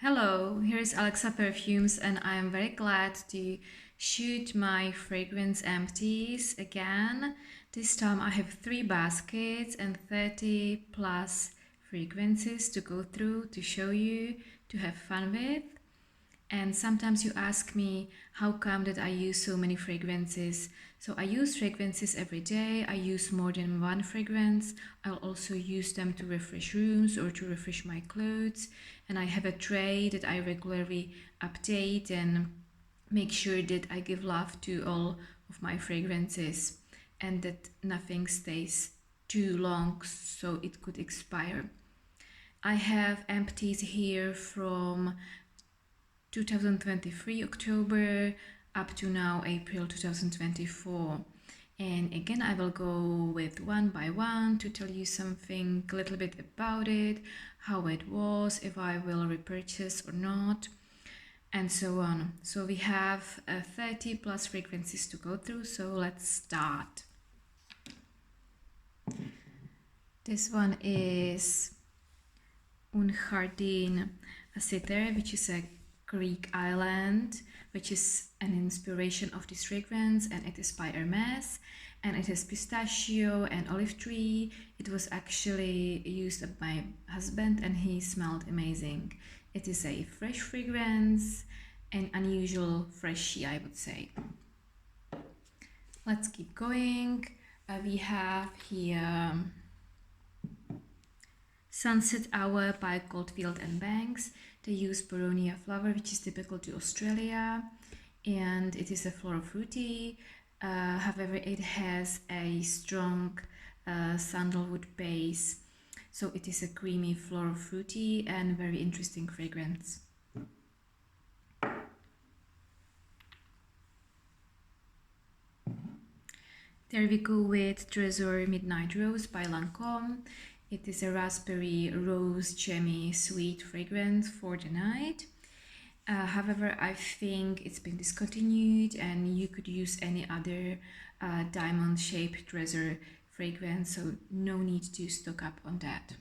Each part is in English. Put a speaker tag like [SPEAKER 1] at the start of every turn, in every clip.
[SPEAKER 1] Hello, here is Alexa Perfumes, and I am very glad to shoot my fragrance empties again. This time I have 3 baskets and 30 plus fragrances to go through, to show you, to have fun with. And sometimes you ask me how come that I use so many fragrances. So I use fragrances every day. I use more than one fragrance. I'll also use them to refresh rooms or to refresh my clothes. And I have a tray that I regularly update and make sure that I give love to all of my fragrances and that nothing stays too long so it could expire. I have empties here from 2023 October up to now April 2024. And again, I will go with one by one to tell you something a little bit about it, how it was, if I will repurchase or not, and so on. So we have 30 plus fragrances to go through, so let's start. This one is Un Jardín Citer, which is a Greek island, which is an inspiration of this fragrance, and it is by Hermes, and it has pistachio and olive tree. It was actually used by my husband and he smelled amazing. It is a fresh fragrance, an unusual freshy, I would say. Let's keep going. We have here Sunset Hour by Goldfield and Banks. They use Boronia flower, which is typical to Australia, and it is a floral fruity. However, it has a strong sandalwood base, so it is a creamy floral fruity and very interesting fragrance. There we go with Treasure Midnight Rose by Lancome. It is a raspberry rose jammy sweet fragrance for the night. However, I think it's been discontinued and you could use any other diamond shaped treasure fragrance, so no need to stock up on that.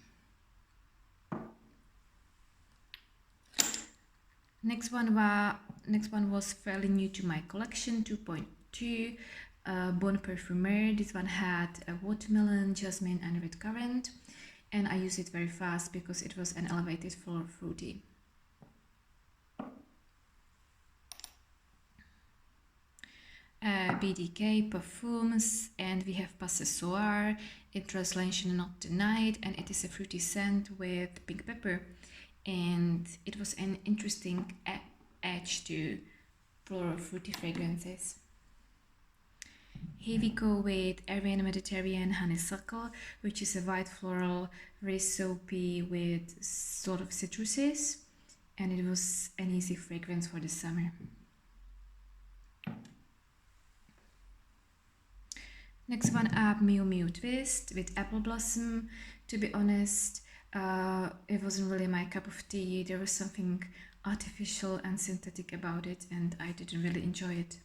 [SPEAKER 1] Next one was fairly new to my collection, 2.2 Bon Parfumeur. This one had a watermelon, jasmine and red currant, and I used it very fast because it was an elevated floral fruity. BDK perfumes, and we have Passe Soir, in translation Not the Night, and it is a fruity scent with pink pepper, and it was an interesting edge to floral fruity fragrances. Here we go with Arabian Mediterranean Honeysuckle, which is a white floral, very soapy with sort of citruses, and it was an easy fragrance for the summer. Next one up, Miu Miu Twist with Apple Blossom. To be honest, it wasn't really my cup of tea. There was something artificial and synthetic about it, and I didn't really enjoy it.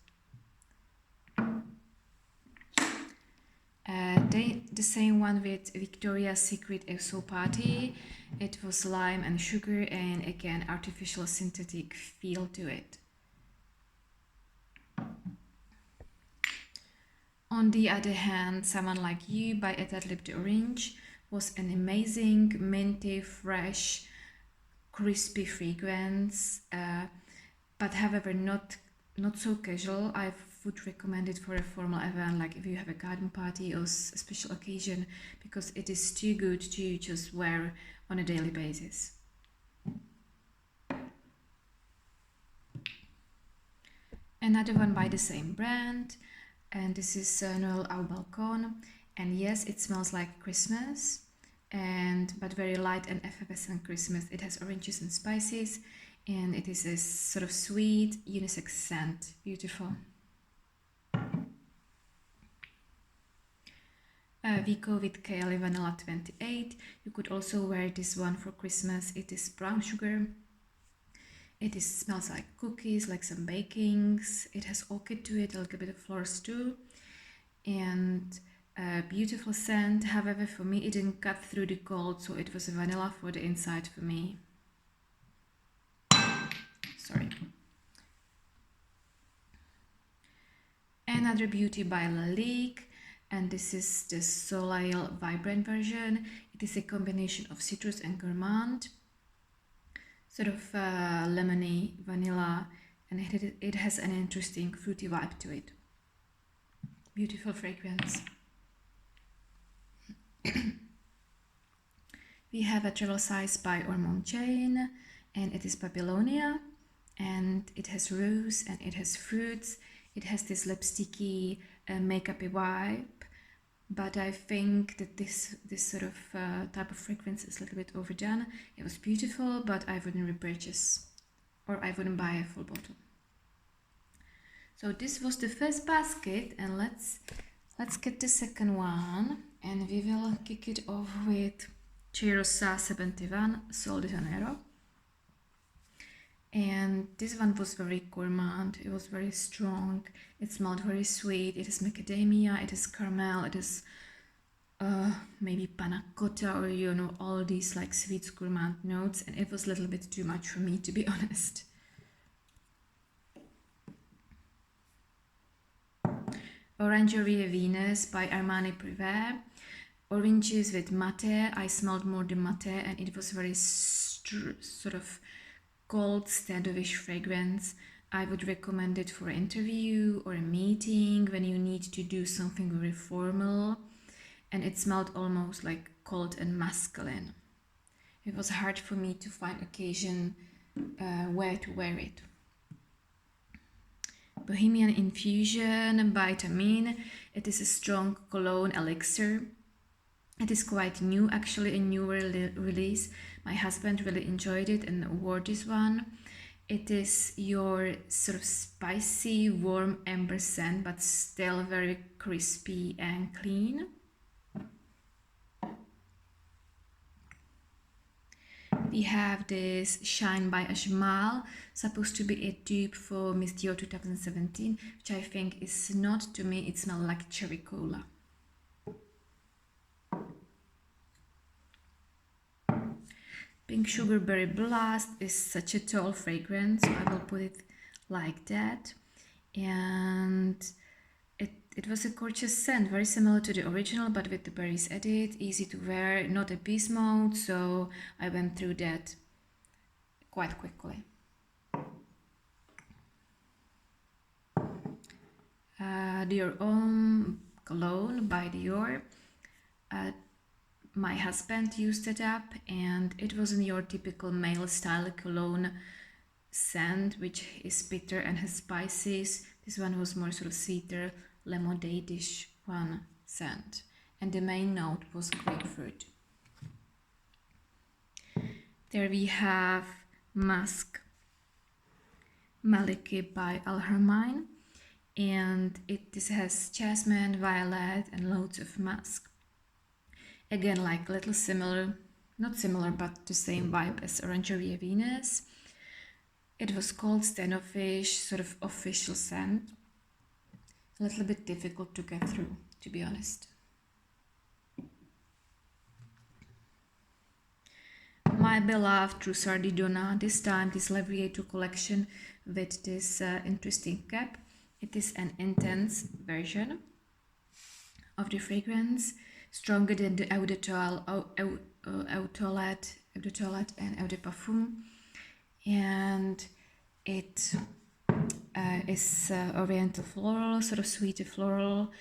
[SPEAKER 1] The same one with Victoria's Secret EXO Party. It was lime and sugar, and again artificial synthetic feel to it. On the other hand, Someone Like You by Etat Lip d'Orange was an amazing, minty, fresh, crispy fragrance, but however not so casual. I would recommend it for a formal event, like if you have a garden party or a special occasion, because it is too good to just wear on a daily basis. Another one by the same brand, and this is Noël au Balcon, and yes, it smells like Christmas, but very light and effervescent Christmas. It has oranges and spices, and it is a sort of sweet unisex scent. Beautiful. We go with Kylie Vanilla 28. You could also wear this one for Christmas. It is brown sugar. It smells like cookies, like some bakings. It has orchid to it, a little bit of flowers too, and a beautiful scent. However, for me, it didn't cut through the cold, so it was a vanilla for the inside for me. Sorry. Another Beauty by Lalique, and this is the Soleil Vibrant version. It is a combination of citrus and gourmand, sort of lemony, vanilla, and it has an interesting fruity vibe to it. Beautiful fragrance. We have a travel size by Ormond Jane, and it is Babylonia, and it has rose and it has fruits. It has this lipsticky, makeup-y vibe, but I think that this sort of type of fragrance is a little bit overdone. It was beautiful, but I wouldn't repurchase, or I wouldn't buy a full bottle. So this was the first basket, and let's get the second one, and we will kick it off with Cheirosa 71 Sol de Janeiro. And this one was very gourmand. It was very strong. It smelled very sweet. It is macadamia, it is caramel, it is maybe panna cotta, or you know, all these like sweet gourmand notes, and it was a little bit too much for me, to be honest. Orangerie Venus by Armani Privé. Oranges with mate. I smelled more the mate, and it was very sort of cold standoffish fragrance. I would recommend it for an interview or a meeting when you need to do something very formal, and it smelled almost like cold and masculine. It was hard for me to find occasion where to wear it. Bohemian Infusion by Tamine. It is a strong cologne elixir. It is quite new, actually a newer release. My husband really enjoyed it and wore this one. It is your sort of spicy, warm amber scent, but still very crispy and clean. We have this Shine by Ajmal, supposed to be a dupe for Miss Dior 2017, which I think is not. To me, it smells like cherry cola. Pink Sugar Berry Blast is such a tall fragrance, so I will put it like that. And it was a gorgeous scent, very similar to the original, but with the berries added, easy to wear, not a beast mode, so I went through that quite quickly. Dior Homme Cologne by Dior. My husband used it up, and it wasn't your typical male style cologne scent, which is bitter and has spices. This one was more sort of sweeter, lemonade-ish one scent, and the main note was grapefruit. There we have Musk Maliki by Al Haramain, and this has jasmine, violet, and loads of musk. Again, like a little similar, not similar, but the same vibe as Orangerie Venus. It was called standoffish, sort of official scent. A little bit difficult to get through, to be honest. My beloved Trussard di Donna, this time this Lavriato collection with this interesting cap. It is an intense version of the fragrance, stronger than the Eau de Toilette and Eau de Parfum, and it is oriental floral, sort of sweeter floral.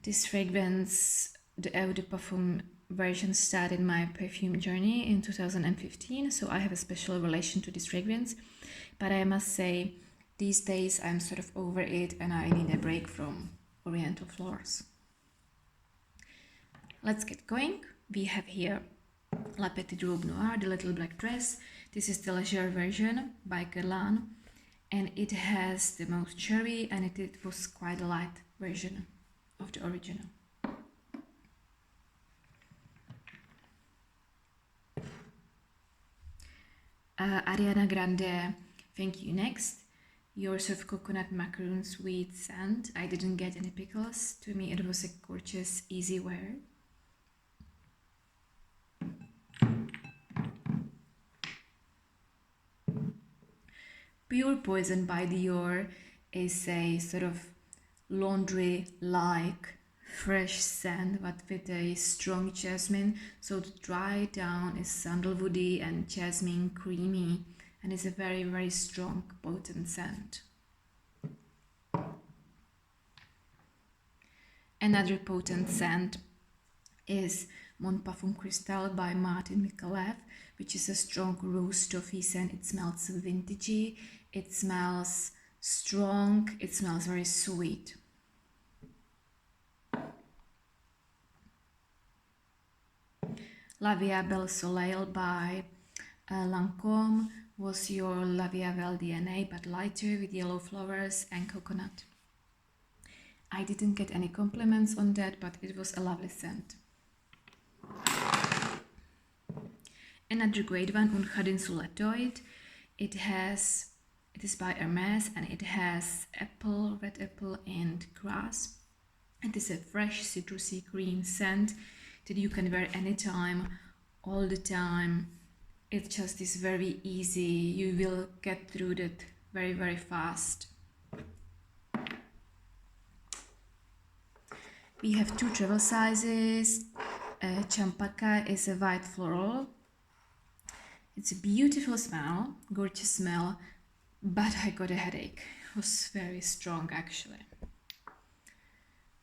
[SPEAKER 1] This fragrance, the Eau de Parfum version, started my perfume journey in 2015, so I have a special relation to this fragrance, but I must say these days I'm sort of over it and I need a break from oriental florals. Let's get going. We have here La Petite Robe Noire, the little black dress. This is the leisure version by Guerlain, and it has the most cherry, and it was quite a light version of the original. Ariana Grande, Thank You Next. Your sort of coconut macaroon sweet scent. I didn't get any pickles. To me it was a gorgeous, easy wear. Pure Poison by Dior is a sort of laundry-like fresh scent, but with a strong jasmine. So the dry down is sandalwoody and jasmine creamy, and it's a very, very strong, potent scent. Another potent scent is Mon Parfum Cristal by Martin Micallef, which is a strong rose toffee scent. It smells vintagey, it smells strong, it smells very sweet. La Vie Belle Soleil by Lancôme was your La Vie Belle DNA, but lighter with yellow flowers and coconut. I didn't get any compliments on that, but it was a lovely scent. Another great one, Un Jardin sous la Toit. It is by Hermes, and it has apple, red apple and grass. It is a fresh citrusy green scent that you can wear anytime, all the time. It just is very easy. You will get through that very, very fast. We have two travel sizes. Champaka is a white floral. It's a beautiful smell, gorgeous smell, but I got a headache. It was very strong actually.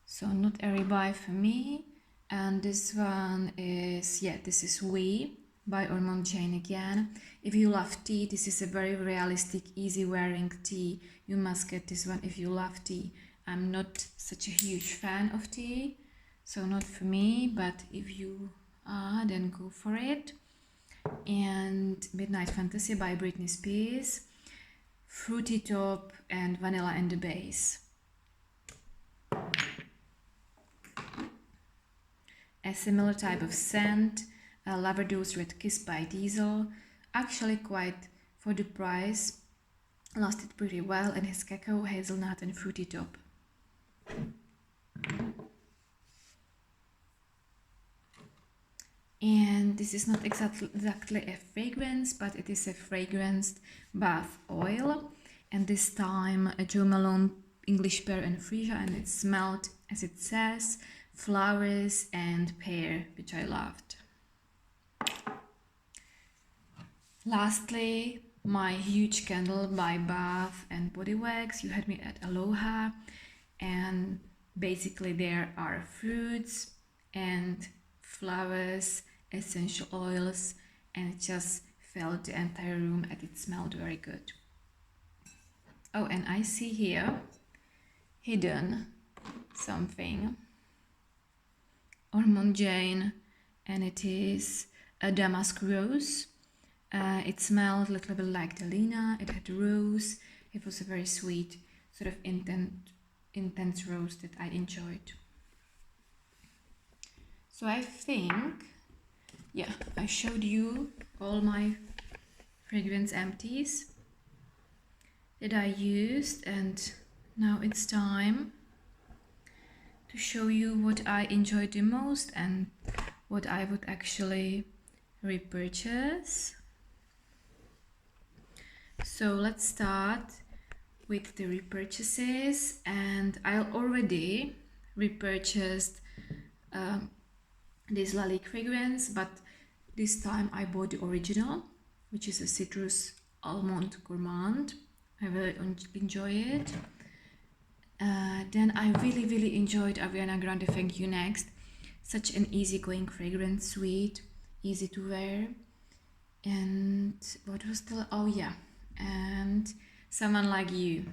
[SPEAKER 1] So not a buy for me. And this one is, this is We by Ormond Jane again. If you love tea, this is a very realistic, easy wearing tea. You must get this one if you love tea. I'm not such a huge fan of tea, so not for me, but if you are, then go for it. And Midnight Fantasy by Britney Spears. Fruity top and vanilla in the base. A similar type of scent, Lavado's Red Kiss by Diesel. Actually quite, for the price, lasted pretty well, and has cacao, hazelnut and fruity top. And this is not exactly a fragrance, but it is a fragranced bath oil, and this time a Jo Malone English pear and freesia, and it smelled, as it says, flowers and pear, which I loved. Lastly, my huge candle by Bath and Body Wax. You had me at Aloha, and basically there are fruits and flowers, essential oils, and it just filled the entire room, and it smelled very good. Oh, and I see here hidden something, Ormond Jane, and it is a damask rose. It smelled a little bit like Delina. It had rose. It was a very sweet, sort of intense rose that I enjoyed. So I think, I showed you all my fragrance empties that I used, and now it's time to show you what I enjoyed the most and what I would actually repurchase. So let's start with the repurchases, and I already repurchased this Lalique fragrance, but this time I bought the original, which is a citrus almond gourmand. I really enjoy it. Then I really enjoyed Ariana Grande Thank You Next. Such an easygoing fragrance, sweet, easy to wear. And what was the, and Someone Like You.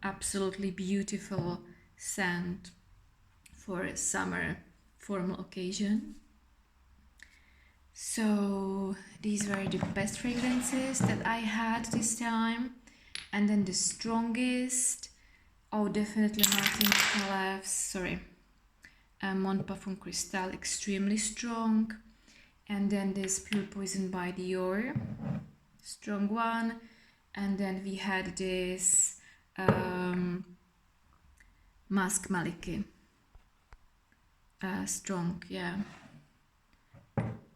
[SPEAKER 1] Absolutely beautiful scent for a summer formal occasion. So these were the best fragrances that I had this time. And then the strongest, definitely Martin Micallef's, Mon Parfum Cristal, extremely strong. And then this Pure Poison by Dior, strong one. And then we had this Musk Maliki, strong, yeah.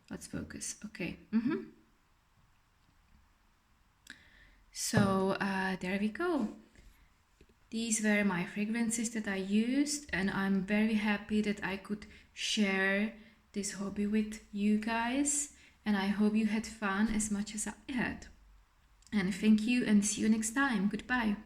[SPEAKER 1] Let's focus, okay. So there we go. These were my fragrances that I used, and I'm very happy that I could share this hobby with you guys, and I hope you had fun as much as I had. And thank you, and see you next time. Goodbye.